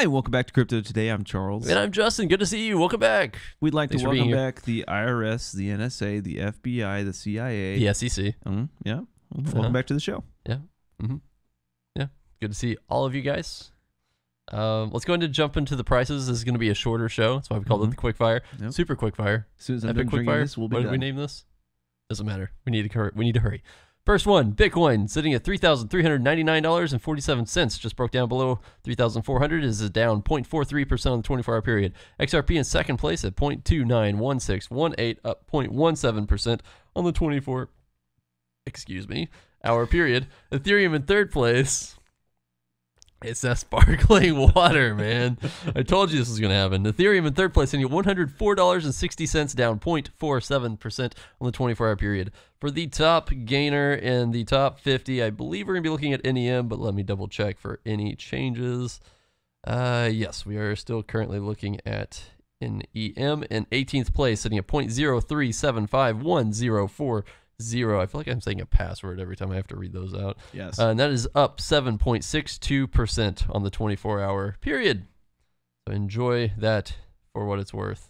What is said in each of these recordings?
Hi, welcome back to Crypto Today. I'm Charles. And I'm Justin. Good to see you. Welcome back. We'd like Thanks to for being welcome here. back the IRS, the NSA, the FBI, the CIA. The SEC. Yeah. Welcome back to the show. Yeah. Yeah. Good to see all of you guys. Let's go ahead and jump into the prices. This is going to be a shorter show. That's why we called it the QuickFire. Yep. Super QuickFire. As soon as I'm Epic done drinking QuickFire. this, we'll be What done. did we name this? Doesn't matter. We need to hurry. First one, Bitcoin sitting at $3,399.47. Just broke down below 3,400. Is down 0.43% on the 24-hour period. XRP in second place at 0.291618, up 0.17% on the 24-hour period. Ethereum in third place. It's that sparkling water, man. I told you this was going to happen. Ethereum in third place, sitting at $104.60, down 0.47% on the 24-hour period. For the top gainer in the top 50, I believe we're going to be looking at NEM, but let me double check for any changes. Yes, we are still currently looking at NEM in 18th place, sitting at 0.0375104. I feel like I'm saying a password every time I have to read those out. Yes. And that is up 7.62% on the 24-hour period. So enjoy that for what it's worth.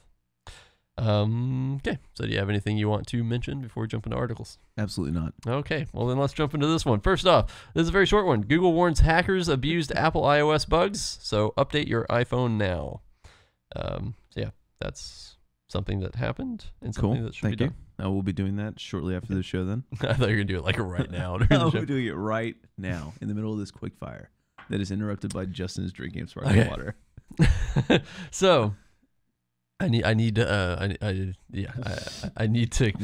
Okay. So do you have anything you want to mention before we jump into articles? Absolutely not. Okay. Well, then let's jump into this one. First off, this is a very short one. Google warns hackers abused Apple iOS bugs. So update your iPhone now. So yeah, that's something that happened and something that should be done. I will be doing that shortly after the show then. I thought you were going to do it like right now. I'll be doing it right now in the middle of this quick fire that is interrupted by Justin's drinking of sparkling water. So I need to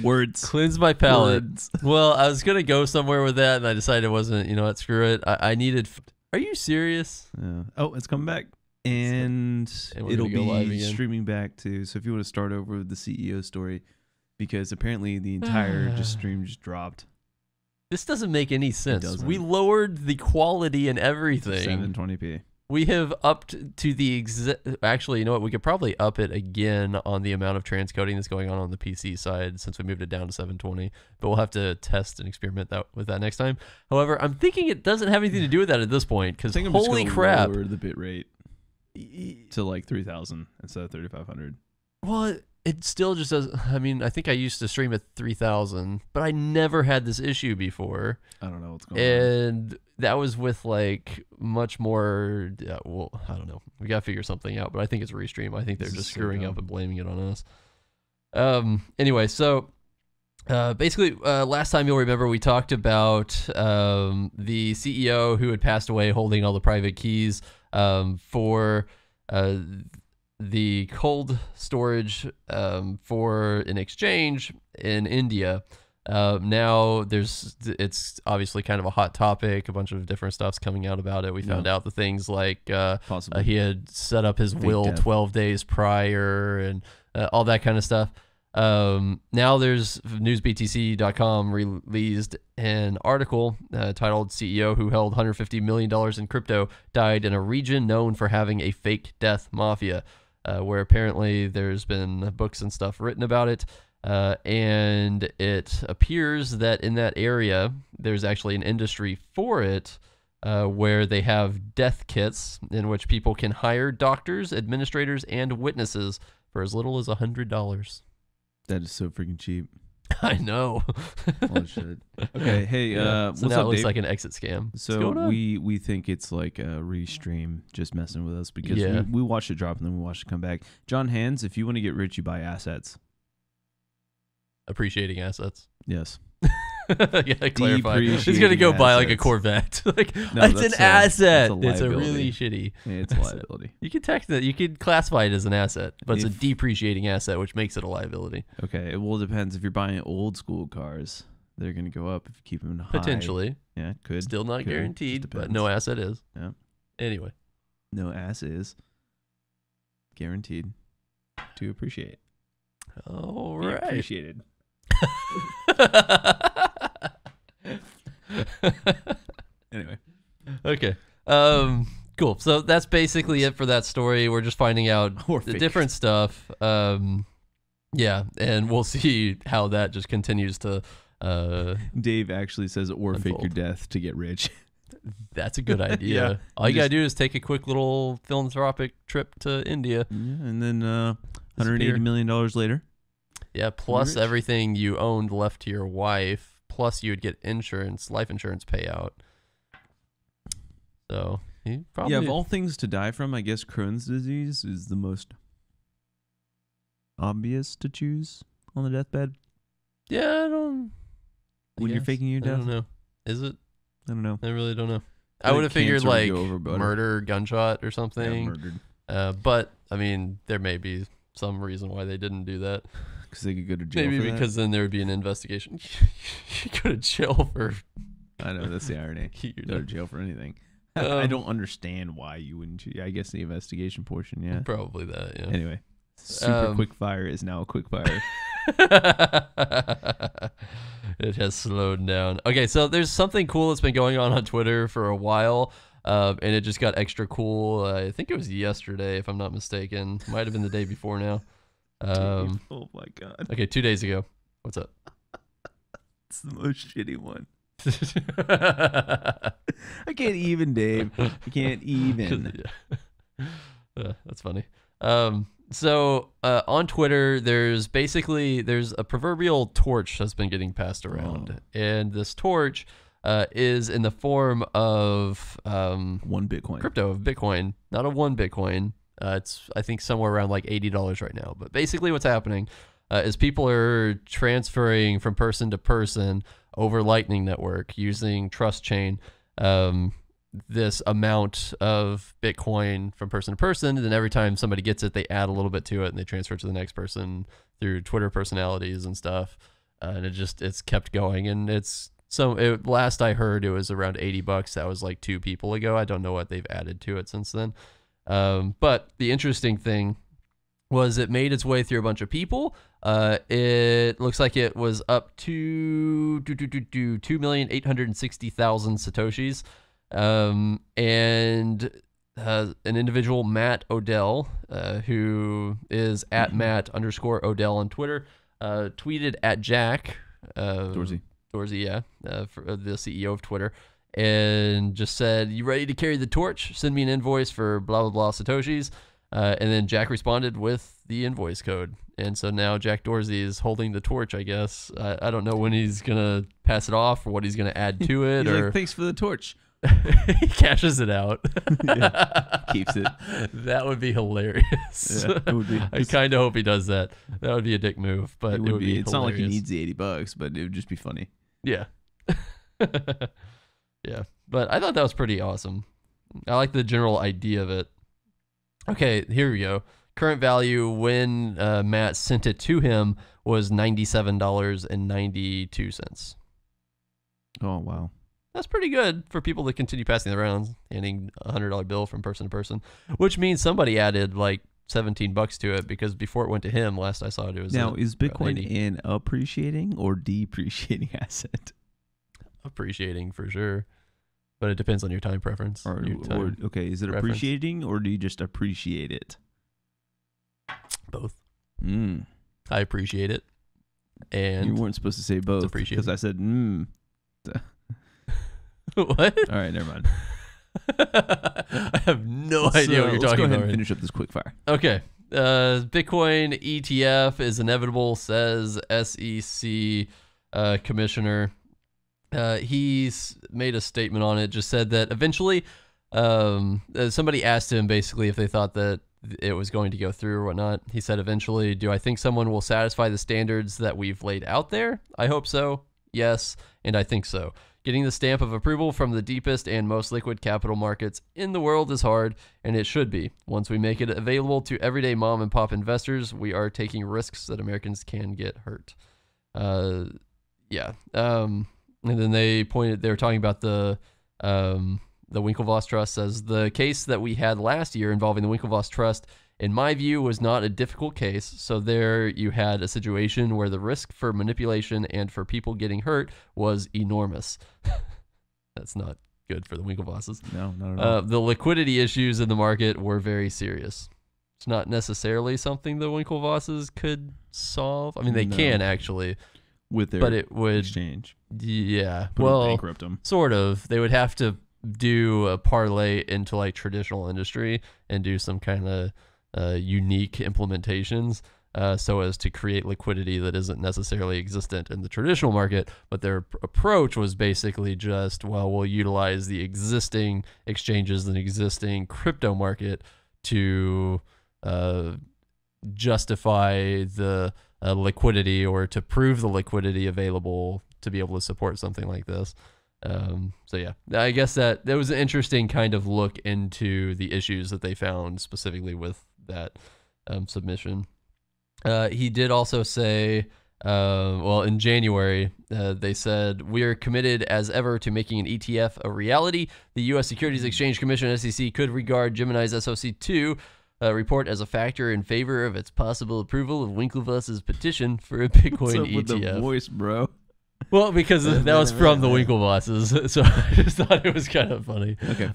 Words. cleanse my palate. Words. Well, I was going to go somewhere with that and I decided it wasn't, you know what, screw it. I needed, are you serious? Yeah. Oh, it's coming back. And it'll go live be again. streaming back too. So if you want to start over with the CEO story, because apparently the entire stream just dropped. This doesn't make any sense. doesn't. We lowered the quality and everything. 720p. We have upped to the actually, you know what? We could probably up it again on the amount of transcoding that's going on the PC side since we moved it down to 720. But we'll have to test and experiment with that next time. However, I'm thinking it doesn't have anything to do with that at this point because holy crap! Lower the bit rate to like 3,000 instead of 3,500. Well, it still just does. I mean, I think I used to stream at 3,000, but I never had this issue before. I don't know what's going on. And that was with like much more. Well, I don't know. We got to figure something out, but I think it's Restream. I think they're just screwing up and blaming it on us. Anyway, so basically, last time you'll remember we talked about the CEO who had passed away holding all the private keys for the cold storage for an exchange in India. Now it's obviously kind of a hot topic. A bunch of different stuff's coming out about it. We found out the things like he had set up his will 12 days prior and all that kind of stuff. Now there's newsbtc.com released an article titled CEO who held $150 million in crypto died in a region known for having a fake death mafia, where apparently there's been books and stuff written about it. And it appears that in that area, there's actually an industry for it, where they have death kits in which people can hire doctors, administrators, and witnesses for as little as $100. That is so freaking cheap. I know. Holy shit. Okay, hey, so what's now up, it looks Dave? like an exit scam. So we think it's like a Restream just messing with us because we watched it drop and then we watched it come back. John Hands, if you want to get rich, you buy assets. Appreciating assets. Yes. Yeah, clarify. He's gonna go buy like a Corvette. Like it's an asset. It's a really shitty. It's a liability. You can tax that. You could classify it as an asset, but it's a depreciating asset, which makes it a liability. Okay. Well, it depends. If you're buying old school cars, they're gonna go up if you keep them high. Potentially. Yeah, could. Still not guaranteed, but no asset is. Yeah. Anyway. No ass is guaranteed to appreciate. All right. Appreciated. Anyway. Okay. Cool. So that's basically it for that story. We're just finding out the different stuff. Yeah, and we'll see how that just continues to Dave actually says, or unfold. fake your death to get rich. That's a good idea. Yeah. All you got to do is take a quick little philanthropic trip to India. Yeah, and then $180 million later. Yeah, plus everything you owned left to your wife, plus you would get insurance, life insurance payout. So, he probably... Yeah, of all things to die from, I guess Crohn's disease is the most obvious to choose on the deathbed. Yeah, I don't... When you're faking your death? I don't know. Is it? I don't know. I really don't know. I would have figured like over murder, gunshot or something. Yeah, murdered. But, I mean, there may be some reason why they didn't do that. Because they could go to jail Maybe for because that? Then there would be an investigation. You go to jail for... I know, that's the irony. You go to jail for anything. I don't understand why you wouldn't. I guess the investigation portion, yeah. Probably that, yeah. Anyway, SuperQuickFire is now a quickfire. It has slowed down. Okay, so there's something cool that's been going on Twitter for a while, and it just got extra cool. I think it was yesterday, if I'm not mistaken. Might have been the day before now. Oh my god. Okay, 2 days ago. What's up? It's the most shitty one. I can't even, Dave. I can't even. That's funny. So on Twitter, there's a proverbial torch that's been getting passed around, and this torch is in the form of 1 Bitcoin, crypto of Bitcoin, not of 1 Bitcoin. It's I think somewhere around like $80 right now. But basically, what's happening is people are transferring from person to person over Lightning Network using Trust Chain. This amount of Bitcoin from person to person, and then every time somebody gets it, they add a little bit to it and they transfer it to the next person through Twitter personalities and stuff. And it's kept going, and last I heard it was around $80. That was like 2 people ago. I don't know what they've added to it since then. But the interesting thing was it made its way through a bunch of people. It looks like it was up to 2,860,000 Satoshis. And an individual, Matt Odell, who is at Matt_Odell on Twitter, tweeted at Jack Dorsey, yeah, for the CEO of Twitter, and just said, "You ready to carry the torch? Send me an invoice for blah blah blah Satoshis." And then Jack responded with the invoice code. And so now Jack Dorsey is holding the torch, I guess. I don't know when he's going to pass it off or what he's going to add to it. He's like, thanks for the torch. He cashes it out. Yeah, keeps it. That would be hilarious. Yeah, it would be. I kind of hope he does that. That would be a dick move, but it would be it's not like he needs the $80, but it would just be funny. Yeah. Yeah. But I thought that was pretty awesome. I like the general idea of it. Okay, here we go. Current value when Matt sent it to him was $97.92. Oh, wow. That's pretty good for people to continue passing it around, handing a $100 bill from person to person, which means somebody added like $17 to it, because before it went to him, last I saw it was now, is Bitcoin an appreciating or depreciating asset? Appreciating for sure, but it depends on your time preference. Okay, is it appreciating or do you just appreciate it? Both. I appreciate it, and you weren't supposed to say both because I said What? All right, never mind. I have no idea what you're talking about. Let's go ahead and finish up this quickfire. Okay. Bitcoin ETF is inevitable, says SEC commissioner. He's made a statement on it, just said that eventually somebody asked him basically if they thought that it was going to go through or whatnot. He said, eventually, do I think someone will satisfy the standards that we've laid out there? I hope so. Yes, and I think so. Getting the stamp of approval from the deepest and most liquid capital markets in the world is hard, and it should be. Once we make it available to everyday mom and pop investors, we are taking risks that Americans can get hurt. Yeah. And then they were talking about the Winklevoss Trust. Says the case that we had last year involving the Winklevoss Trust, in my view, was not a difficult case. So there you had a situation where the risk for manipulation and for people getting hurt was enormous. That's not good for the Winklevosses. No, not at all. The liquidity issues in the market were very serious. It's not necessarily something the Winklevosses could solve. I mean, they can actually. With their but it would exchange. Yeah. Bankrupt them. Sort of. They would have to do a parlay into like traditional industry and do some kind of unique implementations so as to create liquidity that isn't necessarily existent in the traditional market. But their approach was basically just, well, we'll utilize the existing exchanges and existing crypto market to justify the liquidity, or to prove the liquidity available to be able to support something like this. So yeah, I guess that was an interesting kind of look into the issues that they found specifically with that submission. He did also say, well, in January, they said, "We are committed as ever to making an ETF a reality. The U.S. Securities Exchange Commission, SEC, could regard Gemini's SOC2 report as a factor in favor of its possible approval of Winklevoss's petition for a Bitcoin What's up ETF." with the voice, bro? Well, because that was from the Winklevosses, so I just thought it was kind of funny. Okay.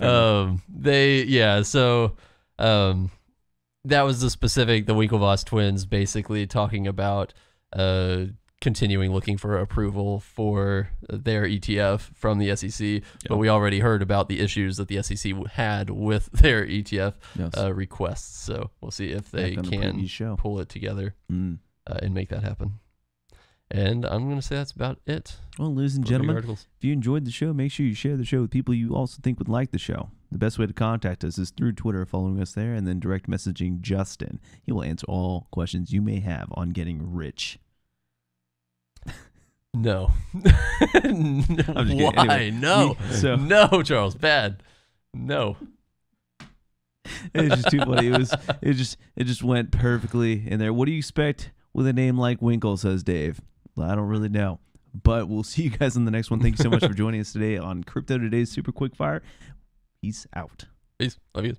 That was the Winklevoss twins basically talking about continuing looking for approval for their ETF from the SEC. Yep. But we already heard about the issues that the SEC had with their ETF requests. So we'll see if they can pull it together and make that happen. And I'm going to say that's about it. Well, ladies and gentlemen, if you enjoyed the show, make sure you share the show with people you also think would like the show. The best way to contact us is through Twitter, following us there, and then direct messaging Justin. He will answer all questions you may have on getting rich. No. Why? Anyway, no. No, Charles. Bad. No. It was just too funny. It just went perfectly in there. What do you expect with a name like Winkle, says Dave? Well, I don't really know. But we'll see you guys in the next one. Thank you so much for joining us today on Crypto Today's Super Quick Fire. Peace out. Peace. Love you.